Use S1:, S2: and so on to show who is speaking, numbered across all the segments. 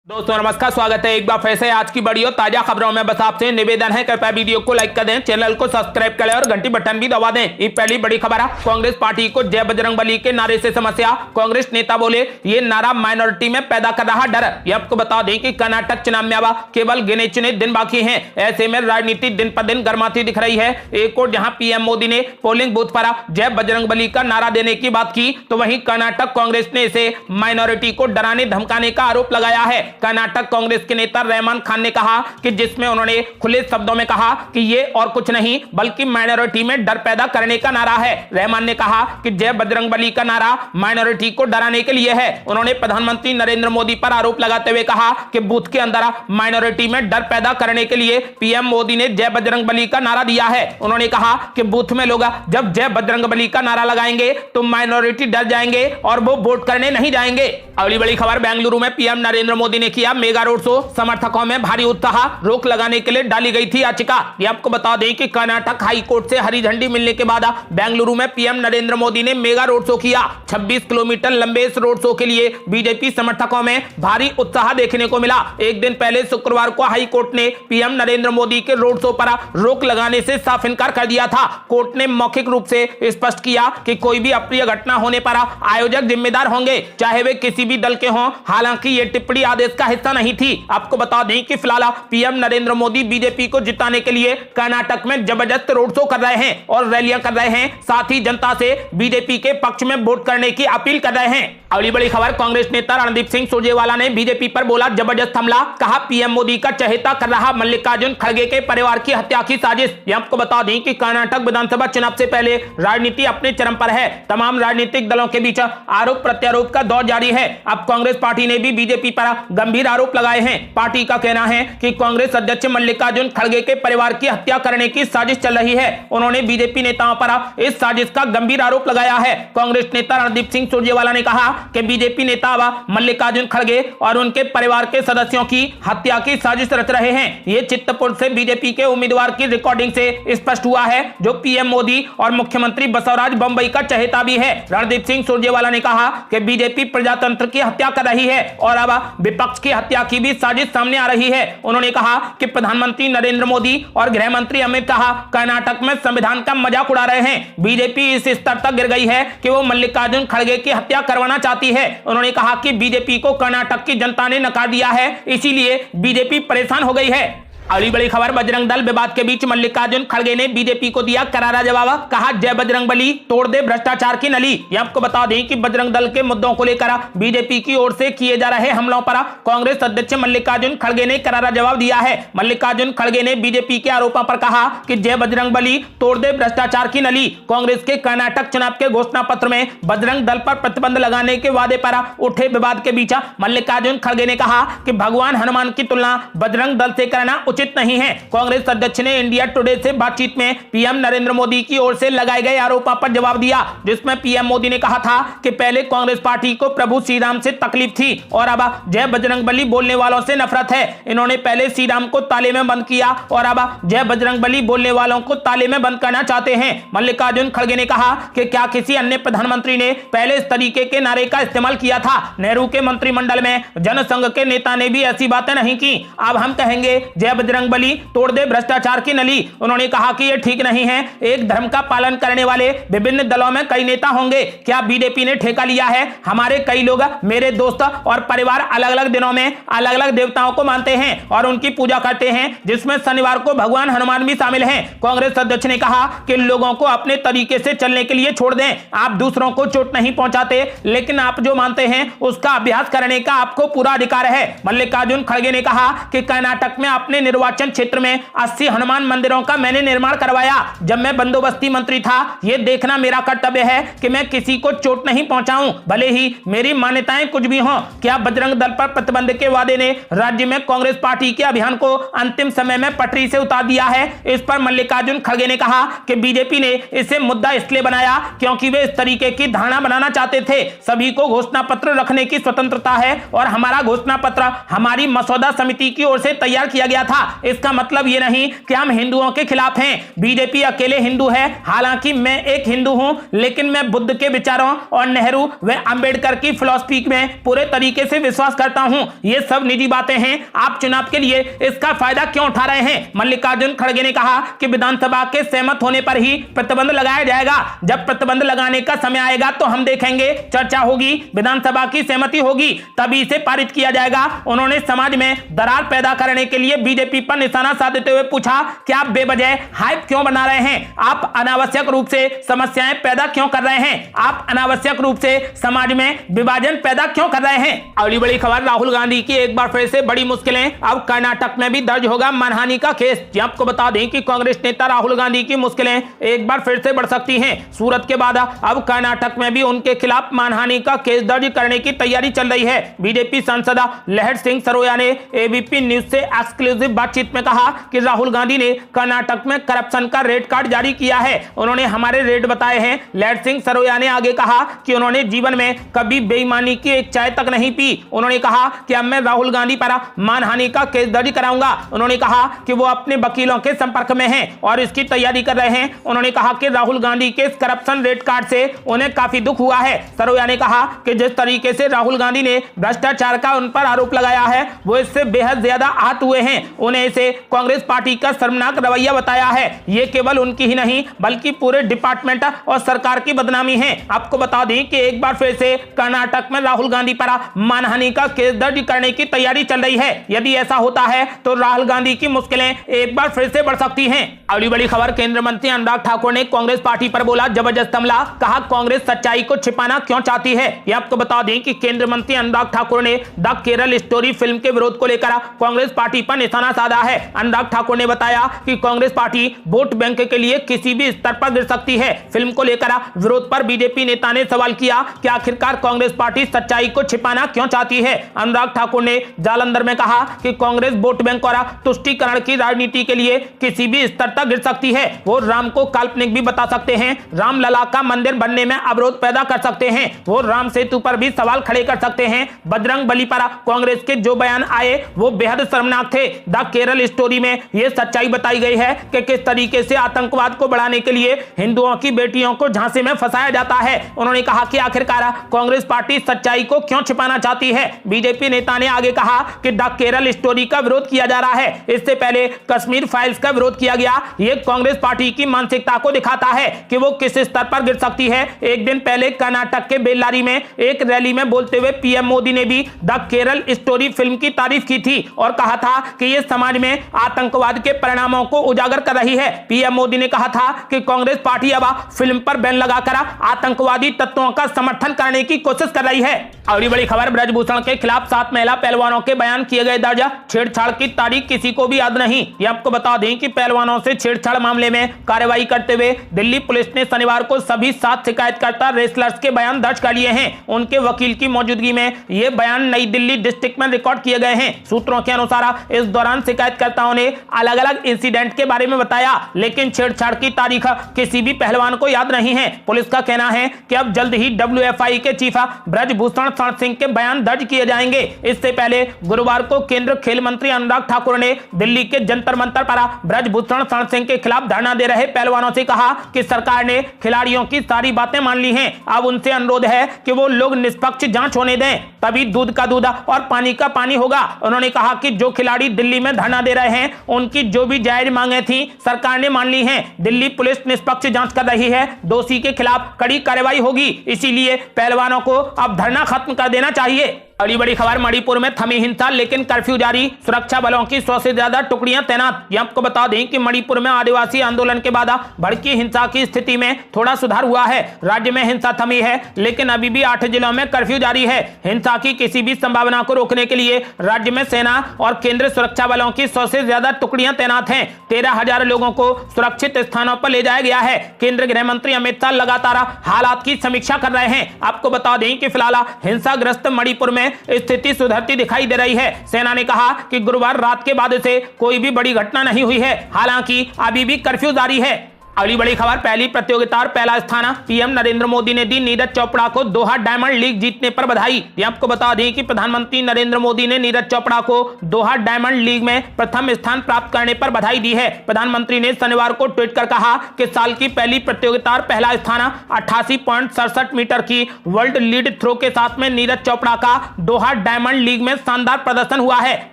S1: दोस्तों नमस्कार, स्वागत है एक बार फिर से आज की वीडियो ताजा खबरों में। बस आपसे निवेदन है कृपया वीडियो को लाइक कर दें, चैनल को सब्सक्राइब करें और घंटी बटन भी दबा दें। ये पहली बड़ी खबर है। कांग्रेस पार्टी को जय बजरंगबली के नारे से समस्या। कांग्रेस नेता बोले ये नारा माइनॉरिटी में पैदा कर रहा डर। ये आपको बता दें कि कर्नाटक चुनाव में अब केवल गिने चुने दिन बाकी हैं। ऐसे में राजनीति दिन पर दिन गर्माती दिख रही है। एक और जहां पीएम मोदी ने पोलिंग बूथ पर जय बजरंगबली का नारा देने की बात की, तो वहीं कर्नाटक कांग्रेस ने इसे माइनॉरिटी को डराने धमकाने का आरोप लगाया है। कर्नाटक कांग्रेस के नेता रहमान खान ने कहा कि जिसमें उन्होंने खुले शब्दों में कहा कि ये और कुछ नहीं बल्कि माइनॉरिटी में डर पैदा करने का नारा है। रहमान ने कहा कि जय बजरंगबली का नारा माइनॉरिटी को डराने के लिए है। उन्होंने प्रधानमंत्री नरेंद्र मोदी पर आरोप लगाते हुए कहा कि बूथ के अंदर माइनॉरिटी में डर पैदा करने के लिए पीएम मोदी ने जय बजरंगबली का नारा दिया है। उन्होंने कहा कि बूथ में लोग जब जय बजरंगबली का नारा लगाएंगे तो माइनॉरिटी डर जाएंगे और वो वोट करने नहीं जाएंगे। अगली बड़ी खबर, बेंगलुरु में पीएम नरेंद्र मोदी ने किया मेगा रोड शो। समर्थकों में भारी उत्साह। रोक लगाने के लिए डाली गई थी याचिका। ये आपको बता दें कि कर्नाटक हाई कोर्ट से हरी झंडी मिलने के बाद बेंगलुरु में पीएम नरेंद्र मोदी ने मेगा रोड शो किया। 26 किलोमीटर लंबे इस रोड शो के लिए बीजेपी समर्थकों में भारी उत्साह देखने को मिला। एक दिन पहले शुक्रवार को हाई कोर्ट ने पीएम नरेंद्र मोदी के रोड शो पर रोक लगाने से साफ इनकार कर दिया था। कोर्ट ने मौखिक रूप से स्पष्ट किया कि कोई भी अप्रिय घटना होने पर आयोजक जिम्मेदार होंगे, चाहे वे किसी भी दल के हों। हालांकि ये टिप्पणी आदेश का हिस्सा नहीं थी। आपको बता दें कि फिलहाल पीएम नरेंद्र मोदी बीजेपी को जिताने के लिए कर्नाटक में जबरदस्त रोड शो कर रहे हैं और रैलियां कर रहे हैं। साथ ही जनता से बीजेपी के पक्ष में वोट करने की अपील कर रहे हैं। अगली बड़ी खबर, कांग्रेस नेता रणदीप सिंह सुरजेवाला ने बीजेपी पर बोला जबरदस्त हमला। कहा पीएम मोदी का चहेता कर रहा मल्लिकार्जुन खड़गे के परिवार की हत्या की साजिश। ये आपको बता दें कि कर्नाटक विधानसभा चुनाव से पहले राजनीति अपने चरम पर है। तमाम राजनीतिक दलों के बीच आरोप प्रत्यारोप का दौर जारी है। अब कांग्रेस पार्टी ने भी बीजेपी पर गंभीर आरोप लगाए हैं। पार्टी का कहना है कि कांग्रेस अध्यक्ष मल्लिकार्जुन खड़गे के परिवार की हत्या करने की साजिश चल रही है। उन्होंने बीजेपी नेताओं पर इस साजिश का गंभीर आरोप लगाया है। कांग्रेस नेता रणदीप सिंह सुरजेवाला ने कहा कि बीजेपी नेता अब मल्लिकार्जुन खड़गे और उनके परिवार के सदस्यों की हत्या की साजिश रच रहे हैं। ये चित्रकूट से बीजेपी के उम्मीदवार की रिकॉर्डिंग से स्पष्ट हुआ है, जो पीएम मोदी और मुख्यमंत्री बसवराज बम्बई का चहेता भी है। रणदीप सिंह सुरजेवाला ने कहा कि बीजेपी प्रजातंत्र की हत्या कर रही है और अब विपक्ष की हत्या की भी साजिश सामने आ रही है। उन्होंने कहा कि प्रधानमंत्री नरेंद्र मोदी और गृह मंत्री अमित शाह कर्नाटक में संविधान का मजाक उड़ा रहे हैं। बीजेपी इस स्तर तक गिर गई है कि वो मल्लिकार्जुन खड़गे की हत्या करवाना चाहती है। उन्होंने कहा कि बीजेपी को कर्नाटक की जनता ने नकार दिया है, इसीलिए बीजेपी परेशान हो गई है। अगली बड़ी खबर, बजरंग दल विवाद के बीच मल्लिकार्जुन खड़गे ने बीजेपी को दिया करारा जवाब। कहा जय बजरंगबली तोड़ दे भ्रष्टाचार की नली। ये आपको बता दें कि बजरंग दल के मुद्दों को लेकर बीजेपी की ओर से किए जा रहे हमलों पर कांग्रेस अध्यक्ष मल्लिकार्जुन खड़गे ने करारा जवाब दिया है। मल्लिकार्जुन खड़गे ने बीजेपी के आरोपों पर कहा कि जय बजरंगबली तोड़ दे भ्रष्टाचार की नली। कांग्रेस के कर्नाटक चुनाव के घोषणा पत्र में बजरंग दल पर प्रतिबंध लगाने के वादे पर उठे विवाद के बीच मल्लिकार्जुन खड़गे ने कहा कि भगवान हनुमान की तुलना बजरंग दल से करना उचित नहीं है। कांग्रेस अध्यक्ष ने इंडिया टुडे से बातचीत में पीएम नरेंद्र मोदी की ओर से लगाए गए आरोपों पर जवाब दिया, जिसमें पीएम मोदी ने कहा था कि पहले कांग्रेस पार्टी को प्रभु श्री राम से तकलीफ थी और अब जय बजरंगबली बोलने वालों से नफरत है। इन्होंने पहले श्री राम को ताले में बंद किया और अब जय बजरंगबली बोलने वालों को ताले में बंद करना चाहते हैं। मल्लिकार्जुन खड़गे ने कहा कि क्या किसी अन्य प्रधानमंत्री ने पहले इस तरीके के नारे का इस्तेमाल किया था? नेहरू के मंत्रिमंडल में जनसंघ के नेता ने भी ऐसी बातें नहीं की। अब हम कहेंगे जय बजरंगबली तोड़ दे भ्रष्टाचार की नली। उन्होंने कहा कि यह ठीक नहीं है। एक धर्म का पालन करने वाले विभिन्न दलों में कई नेता होंगे। क्या बीजेपी ने ठेका लिया है? हमारे कई लोग, मेरे दोस्त और परिवार अलग अलग दिनों में अलग अलग देवताओं को मानते हैं और उनकी पूजा करते हैं, जिसमें शनिवार को भगवान हनुमान भी शामिल हैं। कांग्रेस अध्यक्ष ने कहा कि लोगों को अपने तरीके से चलने के लिए छोड़ दें। आप दूसरों को चोट नहीं पहुंचाते, लेकिन आप जो मानते हैं उसका अभ्यास करने का आपको पूरा अधिकार है। मल्लिकार्जुन खड़गे ने कहा कि कर्नाटक में अपने निर्वाचन क्षेत्र में 80 हनुमान मंदिरों का मैंने निर्माण करवाया। जब मैं बंदोबस्ती मंत्री था, यह देखना मेरा कर्तव्य है कि मैं किसी को चोट नहीं पहुंचाऊं, भले ही मेरी मान्यताएं कुछ भी हों। क्या बजरंग दल पर प्रतिबंध के वादे ने राज्य में कांग्रेस पार्टी के अभियान को अंतिम समय में पटरी से उतार दिया है? इस पर मल्लिकार्जुन खड़गे ने कहा कि बीजेपी ने इसे मुद्दा इसलिए बनाया क्योंकि वे इस तरीके की धारणा बनाना चाहते थे। सभी को घोषणा पत्र रखने की स्वतंत्रता है और हमारा घोषणा पत्र हमारी मसौदा समिति की ओर से तैयार किया गया था। इसका मतलब ये नहीं कि हम हिंदुओं के खिलाफ हैं। बीजेपी अकेले हिंदू है, हालांकि मैं एक हिंदू हूं, लेकिन मैं बुद्ध के विचारों और नेहरू व अंबेडकर की फिलॉसफी में पूरे तरीके से विश्वास करता हूं। ये सब निजी बातें हैं, आप चुनाव के लिए इसका फायदा क्यों उठा रहे हैं? मल्लिकार्जुन खड़गे ने कहा कि विधानसभा के सहमत होने पर ही प्रतिबंध लगाया जाएगा। जब प्रतिबंध लगाने का समय आएगा तो हम देखेंगे, चर्चा होगी, विधानसभा की सहमति होगी, तभी इसे पारित किया जाएगा। उन्होंने समाज में दरार पैदा करने के लिए बीजेपी पर निशाना साधते हुए पूछा कि आप बेवजह हाइप क्यों बना रहे हैं? आप अनावश्यक रूप से समस्याएं पैदा क्यों कर रहे हैं? आप अनावश्यक रूप से समाज में विभाजन पैदा क्यों कर रहे हैं? अगली बड़ी खबर, राहुल गांधी की एक बार फिर से बड़ी मुश्किलें, अब कर्नाटक में भी दर्ज होगा मानहानि का केस। आपको बता दें कि कांग्रेस नेता राहुल गांधी की मुश्किलें एक बार फिर से बढ़ सकती हैं। सूरत के बाद अब कर्नाटक में भी उनके खिलाफ मानहानि का केस दर्ज करने की तैयारी चल रही है। बीजेपी सांसद लहर सिंह सरोया ने एबीपी न्यूज से एक्सक्लूसिव बातचीत में कहा कि राहुल गांधी ने कर्नाटक में करप्शन का रेड कार्ड जारी किया है। उन्होंने हमारे रेड बताए हैं। लहर सिंह सरोया ने आगे कहा कि उन्होंने जीवन में कभी बेईमानी की एक चाय तक नहीं पी। उन्होंने कहा कि अब मैं राहुल गांधी पर मानहानि का केस दर्ज कराऊंगा। उन्होंने कहा कि वो अपने वकीलों के संपर्क में हैं और इसकी तैयारी कर रहे हैं। उन्होंने कहा कि राहुल गांधी के इस करप्शन रेड कार्ड से उन्हें काफी दुख हुआ है। सरोया ने कहा कि जिस तरीके से राहुल गांधी ने भ्रष्टाचार का उन पर आरोप लगाया है, वो इससे बेहद ज्यादा आहत हुए हैं। उन्हें इसे कांग्रेस पार्टी का शर्मनाक रवैया बताया है। ये केवल उनकी ही नहीं बल्कि पूरे डिपार्टमेंट और सरकार की बदनामी है। आपको बता दें कि एक बार फिर से कर्नाटक में राहुल गांधी पर मानहानि का केस दर्ज करने की तैयारी चल रही है। यदि ऐसा होता है तो राहुल गांधी की मुश्किलें एक बार फिर से बढ़ सकती हैं। अगली बड़ी खबर, केंद्रीय मंत्री अनुराग ठाकुर ने कांग्रेस पार्टी पर बोला जबरदस्त हमला, कहा कांग्रेस सच्चाई को छिपाना क्यों चाहती है। यह आपको बता दें कि केंद्रीय मंत्री अनुराग ठाकुर ने द केरल स्टोरी फिल्म के विरोध को लेकर कांग्रेस पार्टी पर निशाना साधा है। अनुराग ठाकुर ने बताया कि कांग्रेस पार्टी वोट बैंक के लिए किसी भी स्तर पर गिर सकती है। फिल्म को लेकर विरोध पर बीजेपी नेता ने सवाल किया कि आखिरकार कांग्रेस पार्टी सच्चाई को छिपाना क्यों चाहती है। अनुराग ठाकुर ने जालंधर में कहा कि कांग्रेस वोट बैंक और तुष्टीकरण की राजनीति के लिए किसी भी स्तर तक गिर सकती है। वो राम को काल्पनिक भी बता सकते हैं, रामलला का मंदिर बनने में अवरोध पैदा कर सकते हैं, वो राम सेतु पर भी सवाल खड़े कर सकते हैं। बजरंग बली पर कांग्रेस के जो बयान आए वो बेहद शर्मनाक थे। द केरल स्टोरी में यह सच्चाई बताई गई है कि किस तरीके से आतंकवाद को बढ़ाने के लिए हिंदुओं की बेटियों को झांसे में फंसाया जाता है। उन्होंने कहा कि आखिरकार कांग्रेस पार्टी सच्चाई को क्यों छिपाना चाहती है। बीजेपी नेता ने आगे कहा कि द केरल स्टोरी का विरोध किया जा रहा है, इससे पहले कश्मीर फाइल्स का विरोध किया गया। यह कांग्रेस पार्टी की मानसिकता को दिखाता है कि वो किस स्तर पर गिर सकती है। एक दिन पहले कर्नाटक के बेल्लारी में एक रैली में बोलते हुए पीएम मोदी ने भी द केरल स्टोरी फिल्म की तारीफ की थी और कहा था कि यह समाज में आतंकवाद के परिणामों को उजागर कर रही है। पीएम मोदी ने कहा था कि कांग्रेस पार्टी अब फिल्म पर बैन लगाकर आतंकवादी तत्वों का समर्थन करने की कोशिश कर रही है। अगली बड़ी खबर, ब्रजभूषण के खिलाफ 7 महिला पहलवानों के बयान किए गए दर्ज, छेड़छाड़ की तारीख किसी को भी याद नहीं। ये आपको बता दें कि पहलवानों से छेड़छाड़ मामले में कार्रवाई करते हुए दिल्ली पुलिस ने शनिवार को सभी 7 शिकायतकर्ता रेसलर्स के बयान दर्ज कर लिए हैं। उनके वकील की मौजूदगी में ये बयान नई दिल्ली डिस्ट्रिक्ट में रिकॉर्ड किए गए हैं। सूत्रों के अनुसार इस दौरान शिकायतकर्ताओं ने अलग अलग इंसिडेंट के बारे में बताया, लेकिन छेड़छाड़ की तारीख किसी भी पहलवान को याद नहीं है। पुलिस का कहना है कि अब जल्द ही WFI के चीफ ब्रजभूषण शरण सिंह के बयान दर्ज किए जाएंगे। इससे पहले गुरुवार को केंद्रीय खेल मंत्री अनुराग ठाकुर ने दिल्ली के जंतर मंतर पर ब्रजभूषण शरण सिंह के खिलाफ धरना दे रहे पहलवानों से कहा कि सरकार ने खिलाड़ियों की सारी बातें मान ली हैं। अब उनसे अनुरोध है कि वो लोग निष्पक्ष जांच होने दें, तभी दूध का दूध और पानी का पानी होगा। उन्होंने कहा कि जो खिलाड़ी दिल्ली में धरना दे रहे हैं उनकी जो भी जायज मांगे थी सरकार ने मान ली हैं। दिल्ली पुलिस निष्पक्ष जांच कर रही है, दोषी के खिलाफ कड़ी कार्रवाई होगी। इसीलिए पहलवानों को अब धरना खत्म कर देना चाहिए। अगली बड़ी खबर, मणिपुर में थमी हिंसा लेकिन कर्फ्यू जारी, सुरक्षा बलों की 100 से ज्यादा टुकड़ियां तैनात। ये आपको बता दें कि मणिपुर में आदिवासी आंदोलन के बाद भड़की हिंसा की स्थिति में थोड़ा सुधार हुआ है। राज्य में हिंसा थमी है लेकिन अभी भी 8 जिलों में कर्फ्यू जारी है। हिंसा की किसी भी संभावना को रोकने के लिए राज्य में सेना और केंद्रीय सुरक्षा बलों की 100 से ज्यादा टुकड़ियां तैनात हैं। 13,000 लोगों को सुरक्षित स्थानों पर ले जाया गया है। केंद्रीय गृह मंत्री अमित शाह लगातार हालात की समीक्षा कर रहे हैं। आपको बता दें कि फिलहाल हिंसाग्रस्त मणिपुर में स्थिति सुधरती दिखाई दे रही है। सेना ने कहा कि गुरुवार रात के बाद से कोई भी बड़ी घटना नहीं हुई है, हालांकि अभी भी कर्फ्यू जारी है। अगली बड़ी खबर, पहली प्रतियोगिता और पहला स्थान। पीएम नरेंद्र मोदी ने दी नीरज चोपड़ा को दोहा डायमंड लीग जीतने पर बधाई। आपको बता दें कि प्रधानमंत्री नरेंद्र मोदी ने नीरज चोपड़ा को दोहा डायमंड लीग में प्रथम स्थान प्राप्त करने पर बधाई दी है। प्रधानमंत्री ने शनिवार को ट्वीट कर कहा कि साल की पहली प्रतियोगिता और पहला स्थान 88.67 मीटर की वर्ल्ड लीड थ्रो के साथ में नीरज चोपड़ा का दोहा डायमंड लीग में शानदार प्रदर्शन हुआ है।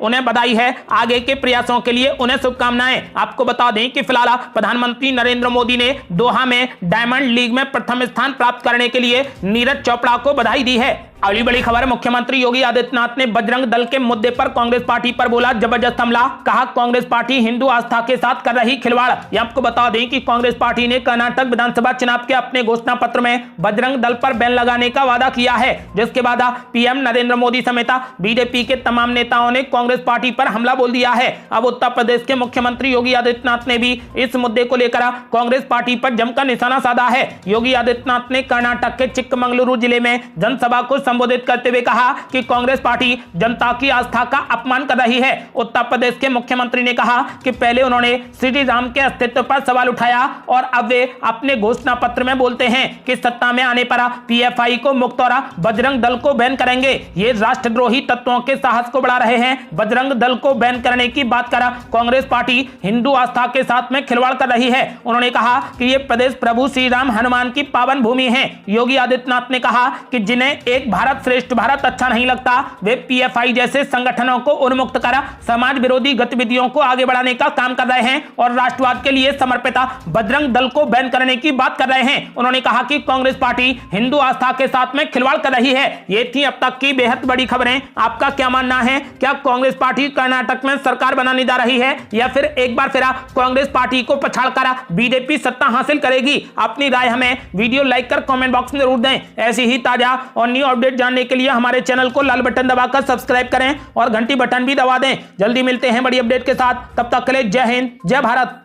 S1: उन्हें बधाई है, आगे के प्रयासों के लिए उन्हें शुभकामनाएं। आपको बता दें कि फिलहाल प्रधानमंत्री नरेंद्र मोदी ने दोहा में डायमंड लीग में प्रथम स्थान प्राप्त करने के लिए नीरज चोपड़ा को बधाई दी है। अगली बड़ी खबर, मुख्यमंत्री योगी आदित्यनाथ ने बजरंग दल के मुद्दे पर कांग्रेस पार्टी पर बोला जबरदस्त हमला। कहा कांग्रेस पार्टी हिंदू आस्था के साथ कर रही खिलवाड़। आपको बता दें कि कांग्रेस पार्टी ने कर्नाटक विधानसभा चुनाव के अपने घोषणा पत्र में बजरंग दल पर बैन लगाने का वादा किया है, जिसके बाद पीएम नरेंद्र मोदी समेत बीजेपी के तमाम नेताओं ने कांग्रेस पार्टी पर हमला बोल दिया है। अब उत्तर प्रदेश के मुख्यमंत्री योगी आदित्यनाथ ने भी इस मुद्दे को लेकर कांग्रेस पार्टी पर जमकर निशाना साधा है। योगी आदित्यनाथ ने कर्नाटक के चिक्कमंगलुरु जिले में जनसभा को संबोधित करते हुए कहा कि कांग्रेस पार्टी जनता की आस्था का अपमान कर रही है। उत्तर प्रदेश के मुख्यमंत्री ने कहा कि पहले उन्होंने श्री राम के अस्तित्व पर सवाल उठाया और अब वे अपने घोषणा पत्र में बोलते हैं कि सत्ता में आने पर पीएफआई को मुक्त और बजरंग दल को बैन करेंगे। ये राष्ट्रद्रोही तत्वों के साहस को बढ़ा रहे हैं। बजरंग दल को बैन करने की बात कर कांग्रेस पार्टी हिंदू आस्था के साथ में खिलवाड़ कर रही है। उन्होंने कहा कि ये प्रदेश प्रभु श्री राम हनुमान की पावन भूमि है। योगी आदित्यनाथ ने कहा कि जिन्हें एक भारत श्रेष्ठ भारत अच्छा नहीं लगता, वे पीएफआई जैसे संगठनों को उन्मुक्त कर समाज विरोधी गतिविधियों को आगे बढ़ाने का काम कर रहे हैं और राष्ट्रवाद के लिए समर्पित बजरंग दल को बैन करने की बात कर रहे हैं। उन्होंने कहा कि कांग्रेस पार्टी हिंदू आस्था के साथ में खिलवाड़ कर रही है। ये थी अब तक की बेहद बड़ी खबरें। आपका क्या मानना है? क्या कांग्रेस पार्टी कर्नाटक में सरकार बनाने जा रही है या फिर एक बार फिर कांग्रेस पार्टी को पछाड़कर बीजेपी सत्ता हासिल करेगी? अपनी राय हमें वीडियो लाइक कर कमेंट बॉक्स में जरूर दें। ऐसी ही ताजा और न्यू अपडेट जानने के लिए हमारे चैनल को लाल बटन दबाकर सब्सक्राइब करें और घंटी बटन भी दबा दें। जल्दी मिलते हैं बड़ी अपडेट के साथ, तब तक के लिए जय हिंद, जय भारत।